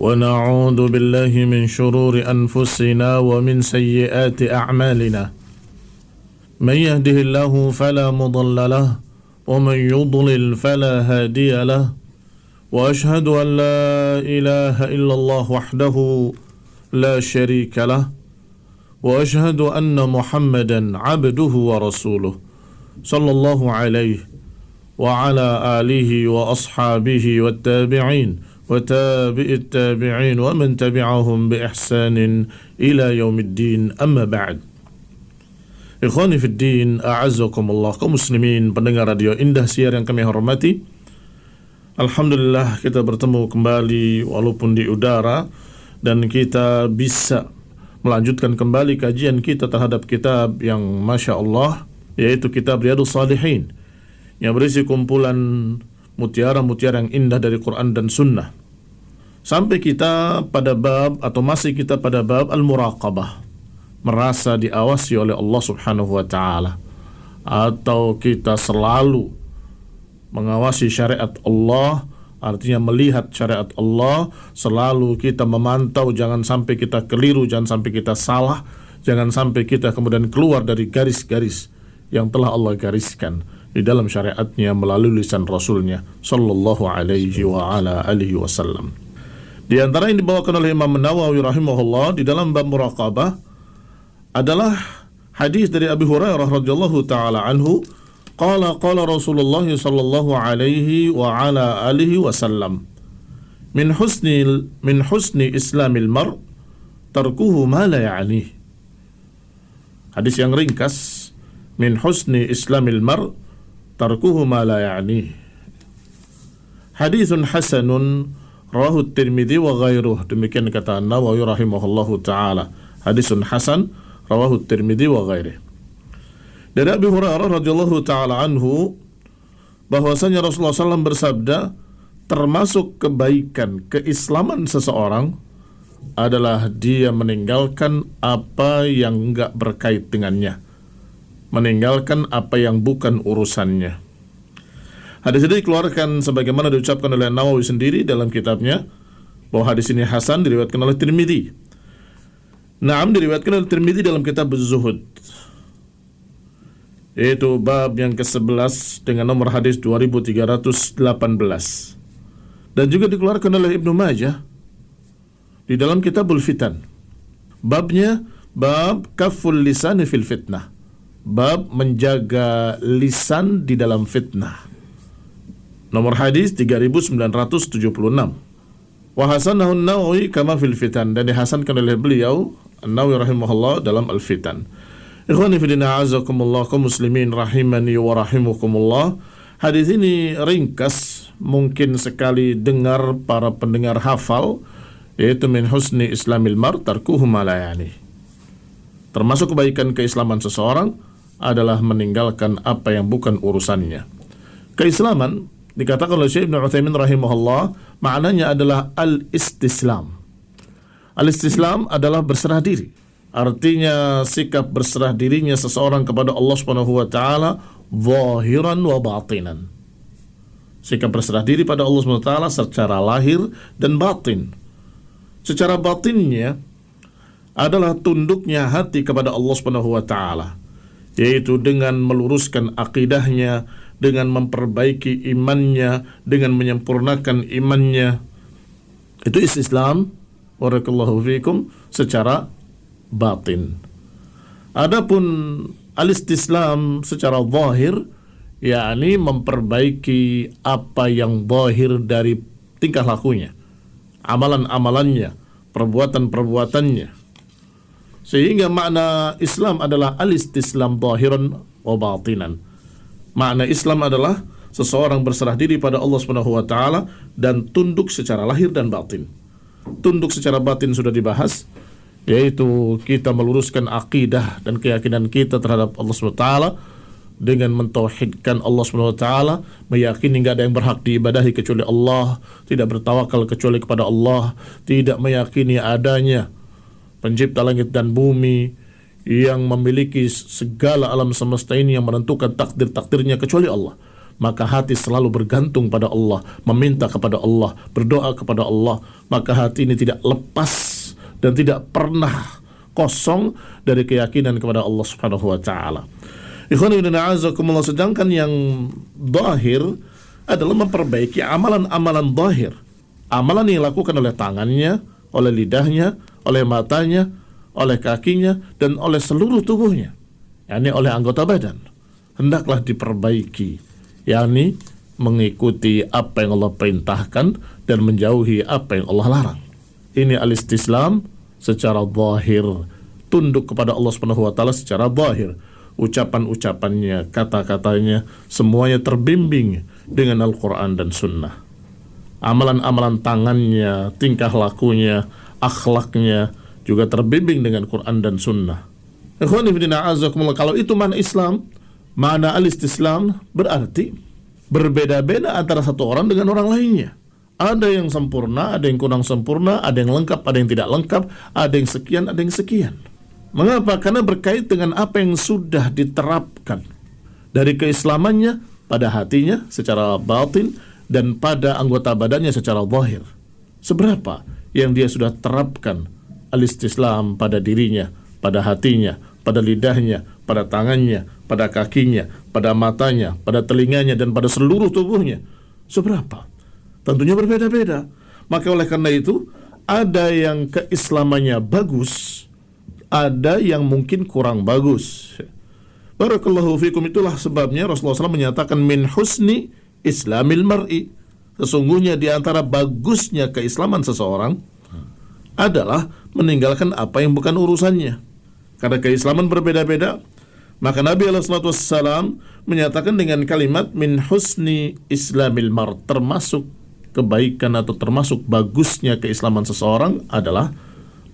ونعوذ بالله من شرور أنفسنا ومن سيئات أعمالنا من يهده الله فلا مضل له ومن يضلل فلا هادي له وأشهد أن لا إله إلا الله وحده لا شريك له وأشهد أن محمدا عبده ورسوله صلى الله عليه وعلى آله وأصحابه والتابعين وتابع التابعين ومن تبعهم بإحسان إلى يوم الدين أما بعد. Ikhwani fi din, a'azzakumullah, kaum muslimin pendengar radio Indah Siar yang kami hormati. Alhamdulillah kita bertemu kembali walaupun di udara, dan kita bisa melanjutkan kembali kajian kita terhadap kitab yang Masya Allah, yaitu kitab Riyadhus Shalihin, yang berisi kumpulan mutiara-mutiara yang indah dari Quran dan Sunnah. Sampai kita pada bab, atau masih kita pada bab Al-Muraqabah, merasa diawasi oleh Allah Subhanahu wa ta'ala, atau kita selalu mengawasi syariat Allah, artinya melihat syariat Allah, selalu kita memantau, jangan sampai kita keliru, jangan sampai kita salah, jangan sampai kita kemudian keluar dari garis-garis yang telah Allah gariskan di dalam syariatnya melalui lisan Rasulnya sallallahu alaihi wa ala alihi wasallam. Di antara yang dibawakan oleh Imam Nawawi rahimahullah di dalam bab muraqabah adalah hadis dari Abi Hurairah radhiyallahu taala anhu, qala Rasulullah sallallahu alaihi wa ala alihi wasallam, min husni islamil mar tarkuhu ma la ya'nih. Hadis yang ringkas, min husni islamil mar tarkuhu ma la ya'nih. Haditsun hasanun rawahu Tirmidzi wa ghairuh. Demikian kata Nawawi rahimahullahu taala. Haditsun hasan rawahu Tirmidzi wa ghairuh. Dari Abi Hurairah radhiyallahu taala anhu bahwasanya Rasulullah SAW bersabda, termasuk kebaikan keislaman seseorang adalah dia meninggalkan apa yang enggak berkait dengannya, meninggalkan apa yang bukan urusannya. Hadis ini dikeluarkan sebagaimana diucapkan oleh Nawawi sendiri dalam kitabnya, bahwa hadis ini hasan, diriwayatkan oleh Tirmidzi. Naam, diriwayatkan oleh Tirmidzi dalam kitab Az-Zuhud, yaitu bab yang ke-11 dengan nomor hadis 2318, dan juga dikeluarkan oleh Ibnu Majah di dalam Kitabul Fitan. Babnya bab kaful lisan fil fitnah, bab menjaga lisan di dalam fitnah. Nomor hadis 3976. Wa hasanahu an-Nawawi kama fil fitan, dan dihasankan oleh beliau An-Nawawi rahimahullah dalam Al-Fitan. Ikhwani fi din, a'azakumullah, kaum muslimin rahimani wa rahimakumullah. Hadis ini ringkas, mungkin sekali dengar para pendengar hafal, yaitu min husni islamil mar tarkuhu ma la ya'ni. Termasuk kebaikan keislaman seseorang adalah meninggalkan apa yang bukan urusannya. Keislaman dikatakan oleh Syekh Ibnu Utsaimin rahimahullah, maknanya adalah al-istislam. Al-istislam adalah berserah diri. Artinya sikap berserah dirinya seseorang kepada Allah Subhanahu wa taala zahiran wa batinan. Sikap berserah diri pada Allah Subhanahu wa taala secara lahir dan batin. Secara batinnya adalah tunduknya hati kepada Allah Subhanahu wa taala, yaitu dengan meluruskan akidahnya, dengan memperbaiki imannya, dengan menyempurnakan imannya. Itu istislam, barakallahu fikum, secara batin. Adapun al-istislam secara zahir, yakni memperbaiki apa yang zahir dari tingkah lakunya, amalan-amalannya, perbuatan-perbuatannya. Sehingga makna Islam adalah al-istislam zahiran wa batinan. Makna Islam adalah seseorang berserah diri pada Allah Subhanahu wa taala dan tunduk secara lahir dan batin. Tunduk secara batin sudah dibahas, yaitu kita meluruskan akidah dan keyakinan kita terhadap Allah Subhanahu wa taala dengan mentauhidkan Allah Subhanahu wa taala, meyakini enggak ada yang berhak diibadahi kecuali Allah, tidak bertawakal kecuali kepada Allah, tidak meyakini adanya pencipta langit dan bumi yang memiliki segala alam semesta ini yang menentukan takdir-takdirnya kecuali Allah. maka hati selalu bergantung pada Allah, meminta kepada Allah, berdoa kepada Allah, maka hati ini tidak lepas dan tidak pernah kosong dari keyakinan kepada Allah Subhanahu wa taala. Ikhwan fillah a'azakumullah, sedangkan yang zahir adalah memperbaiki amalan-amalan zahir. Amalan yang dilakukan oleh tangannya, oleh lidahnya, oleh matanya, oleh kakinya, dan oleh seluruh tubuhnya, yakni oleh anggota badan, hendaklah diperbaiki, yakni mengikuti apa yang Allah perintahkan dan menjauhi apa yang Allah larang. Ini al-istislam secara zahir, tunduk kepada Allah Subhanahu wa taala secara zahir. Ucapan-ucapannya, kata-katanya, semuanya terbimbing dengan Al-Quran dan Sunnah. Amalan-amalan tangannya, tingkah lakunya, akhlaknya juga terbimbing dengan Quran dan Sunnah. Ikhwani fillah a'azakumullah, kalau itu makna Islam, makna al-istislam berarti berbeda-beda antara satu orang dengan orang lainnya. Ada yang sempurna, ada yang kurang sempurna, ada yang lengkap, ada yang tidak lengkap, ada yang sekian, ada yang sekian. Mengapa? Karena berkait dengan apa yang sudah diterapkan dari keislamannya pada hatinya secara batin dan pada anggota badannya secara zahir. Seberapa yang dia sudah terapkan al-istislam pada dirinya, pada hatinya, pada lidahnya, pada tangannya, pada kakinya, pada matanya, pada telinganya, dan pada seluruh tubuhnya. Seberapa? Tentunya berbeda-beda. Maka oleh karena itu, ada yang keislamannya bagus, ada yang mungkin kurang bagus. Barakallahu fikum, itulah sebabnya Rasulullah SAW menyatakan min husni islamil mar'i. Sesungguhnya di antara bagusnya keislaman seseorang adalah meninggalkan apa yang bukan urusannya. Karena keislaman berbeda-beda, maka Nabi SAW menyatakan dengan kalimat min husni islamil mar', termasuk kebaikan atau termasuk bagusnya keislaman seseorang adalah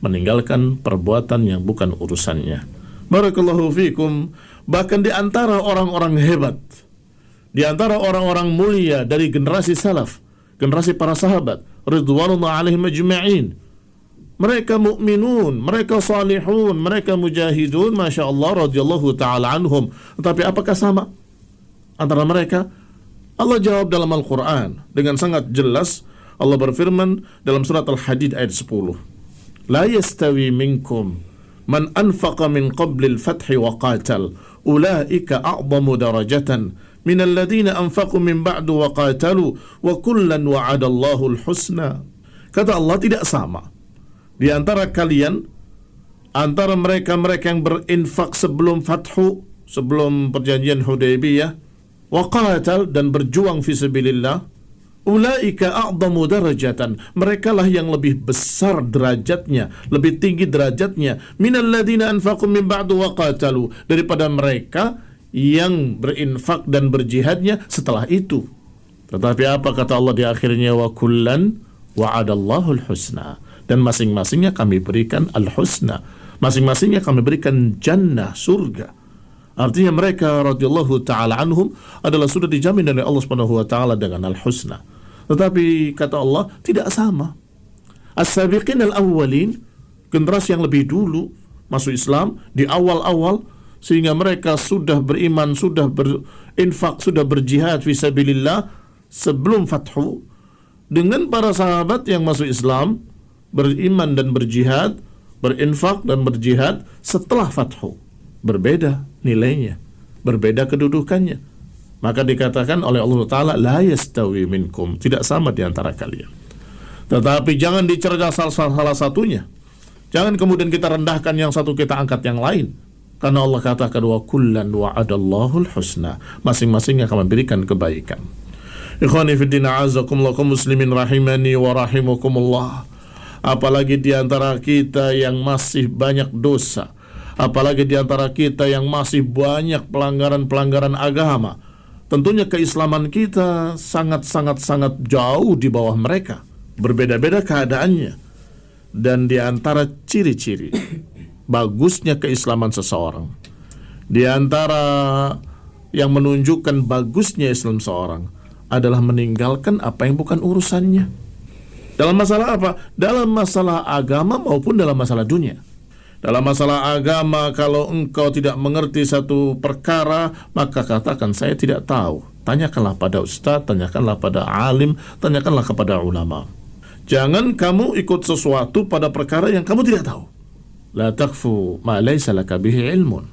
meninggalkan perbuatan yang bukan urusannya. Barakallahu fikum. Bahkan di antara orang-orang hebat, di antara orang-orang mulia dari generasi salaf, generasi para sahabat ridwanullah alaihim ajma'in, mereka mukminun, mereka salihun, mereka mujahidun, masya Allah, radhiyallahu ta'ala anhum. Tetapi apakah sama antara mereka? Allah jawab dalam Al-Quran dengan sangat jelas. Allah berfirman dalam surat Al-Hadid ayat 10, la yastawi minkum man anfaqa min qablil fathi wa qatal ulaika a'zamu darajatan minal ladhina anfaqu min ba'du wa qatalu wa kullan wa'adallahu al-husna. Kata Allah, tidak sama di antara kalian, antara mereka-mereka yang berinfak sebelum fathu, sebelum perjanjian Hudaybiyah, wa qatal, dan berjuang fi sabilillah, ulaika a'zamu darajatan, mereka lah yang lebih besar derajatnya, lebih tinggi derajatnya, minal ladzina anfaqu min ba'du wa qatalu, daripada mereka yang berinfak dan berjihadnya setelah itu. Tetapi apa kata Allah di akhirnya? Wa kullan wa'adallahu al-husna, dan masing-masingnya kami berikan al-husna, masing-masingnya kami berikan jannah, surga. Artinya mereka radhiyallahu ta'ala anhum adalah sudah dijamin oleh Allah Subhanahu wa ta'ala dengan al-husna. Tetapi kata Allah, tidak sama. As-sabiqin al-awwalin, generasi yang lebih dulu masuk Islam di awal-awal, sehingga mereka sudah beriman, sudah berinfak, sudah berjihad fi sabilillah sebelum fathu, dengan para sahabat yang masuk Islam, beriman dan berjihad, berinfak dan berjihad setelah fathu. Berbeda nilainya, berbeda kedudukannya. Maka dikatakan oleh Allah Ta'ala, la yastawi minkum, tidak sama di antara kalian. Tetapi jangan dicerca salah satunya. Jangan kemudian kita rendahkan yang satu, kita angkat yang lain. Karena Allah katakan, wa kullan wa'adallahu al-husna, masing-masing akan memberikan kebaikan. Ikhwani fiddin a'azakumullah, kaum muslimin rahimani wa rahimakumullah. Apalagi di antara kita yang masih banyak dosa, apalagi di antara kita yang masih banyak pelanggaran-pelanggaran agama. Tentunya keislaman kita sangat jauh di bawah mereka. Berbeda-beda keadaannya. Dan di antara ciri-ciri bagusnya keislaman seseorang, di antara yang menunjukkan bagusnya Islam seorang adalah meninggalkan apa yang bukan urusannya. Dalam masalah apa? Dalam masalah agama maupun dalam masalah dunia. Dalam masalah agama, kalau engkau tidak mengerti satu perkara, maka katakan saya tidak tahu. tanyakanlah pada ustaz, tanyakanlah pada alim, tanyakanlah kepada ulama. Jangan kamu ikut sesuatu pada perkara yang kamu tidak tahu. La takfu ma laysa laka bihi ilmun.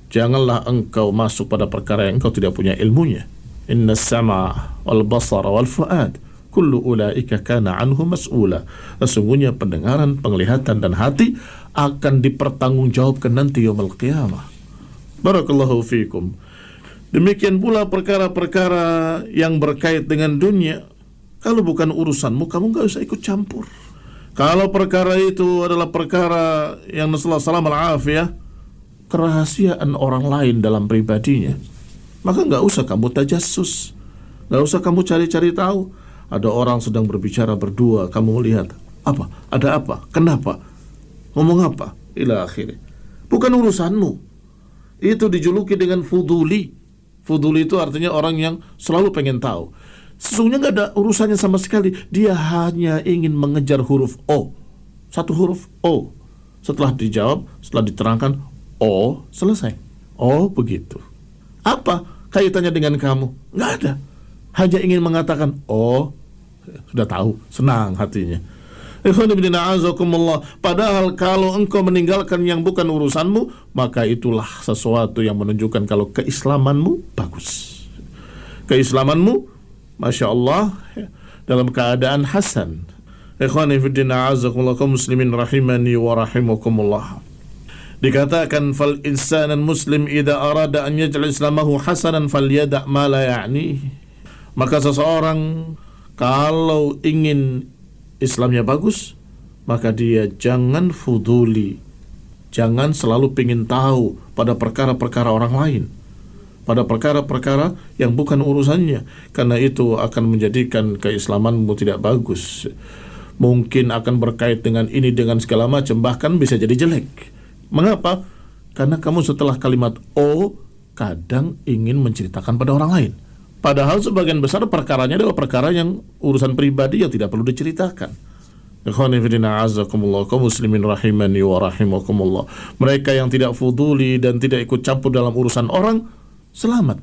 Janganlah engkau masuk pada perkara yang engkau tidak punya ilmunya. Inna sama' wal basara wal fuad kullu ulaika kana anhu mas'ula. Sesungguhnya pendengaran, penglihatan dan hati akan dipertanggungjawabkan nanti yaumul qiyamah. Barakallahu fikum. Demikian pula perkara-perkara yang berkait dengan dunia. Kalau bukan urusanmu, kamu gak usah ikut campur. Kalau perkara itu adalah perkara yang nasallahu alaihi kerahasiaan orang lain dalam pribadinya, maka gak usah kamu tajassus, gak usah kamu cari-cari tahu. Ada orang sedang berbicara berdua, kamu lihat apa, ada apa, kenapa, ngomong apa, ila akhirnya. Bukan urusanmu. Itu dijuluki dengan fuduli. Fuduli itu artinya orang yang selalu pengen tahu. Sesungguhnya gak ada urusannya sama sekali. Dia hanya ingin mengejar huruf O. Satu huruf O. Setelah dijawab, setelah diterangkan O, selesai. Oh begitu. Apa kaitannya dengan kamu? Gak ada. Hanya ingin mengatakan oh, sudah tahu, senang hatinya. Padahal kalau engkau meninggalkan yang bukan urusanmu, maka itulah sesuatu yang menunjukkan kalau keislamanmu bagus. Keislamanmu, Masya Allah, dalam keadaan hasan. Ikhwani fiddina a'azakumullah, kaum muslimin rahimani wa rahimakumullah. Dikatakan fal insanan muslim idza arada an yaj'al islamahu hasanan falyada' ma la ya'ni. Maka seseorang kalau ingin Islamnya bagus, maka dia jangan fuduli, jangan selalu ingin tahu pada perkara-perkara orang lain, pada perkara-perkara yang bukan urusannya, karena itu akan menjadikan keislamanmu tidak bagus. Mungkin akan berkait dengan ini dengan segala macam, bahkan bisa jadi jelek. Mengapa? Karena kamu setelah kalimat O kadang ingin menceritakan pada orang lain, padahal sebagian besar perkaranya adalah perkara yang urusan pribadi yang tidak perlu diceritakan. Ikhwani fillah azakumullah, kaum muslimin rahimani wa rahimakumullah. Mereka yang tidak fuduli dan tidak ikut campur dalam urusan orang selamat,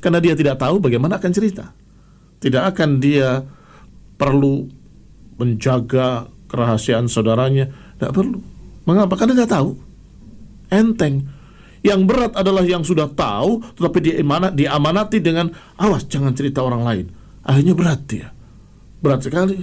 karena dia tidak tahu bagaimana akan cerita. Tidak akan dia perlu menjaga kerahasiaan saudaranya, tidak perlu. Mengapa? Karena tidak tahu. Enteng. Yang berat adalah yang sudah tahu tetapi diamanati dengan awas jangan cerita orang lain. Akhirnya berat dia. Berat sekali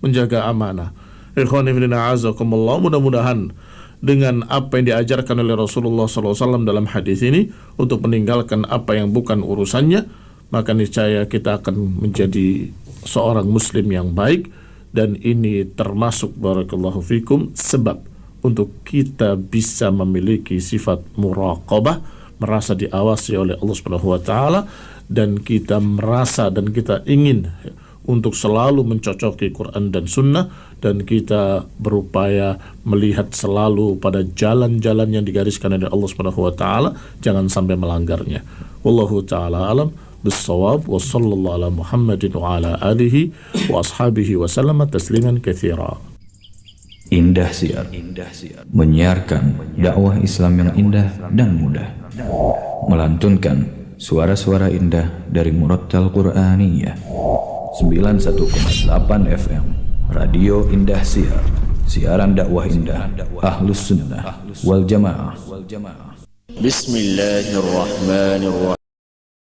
menjaga amanah. Ikhwani fillah azakumullah, mudah-mudahan dengan apa yang diajarkan oleh Rasulullah SAW dalam hadis ini untuk meninggalkan apa yang bukan urusannya, maka niscaya kita akan menjadi seorang muslim yang baik. Dan ini termasuk barakallahu fikum sebab untuk kita bisa memiliki sifat muraqabah, merasa diawasi oleh Allah Subhanahu wa taala, dan kita merasa dan kita ingin untuk selalu mencocoki Quran dan Sunnah, dan kita berupaya melihat selalu pada jalan-jalan yang digariskan oleh Allah Subhanahu wa taala, jangan sampai melanggarnya. Wallahu taala alam bis-shawab, wa sallallahu ala Muhammadin wa ala alihi wa ashabihi wa sallama tasliman katsira. Indah Siar menyiarkan dakwah Islam yang indah dan mudah, melantunkan suara-suara indah dari Murattal Qur'aniyah. 91,8 FM Radio Indah Siar, siaran dakwah indah Ahlus Sunnah wal Jamaah. Bismillahirrahmanirrahim.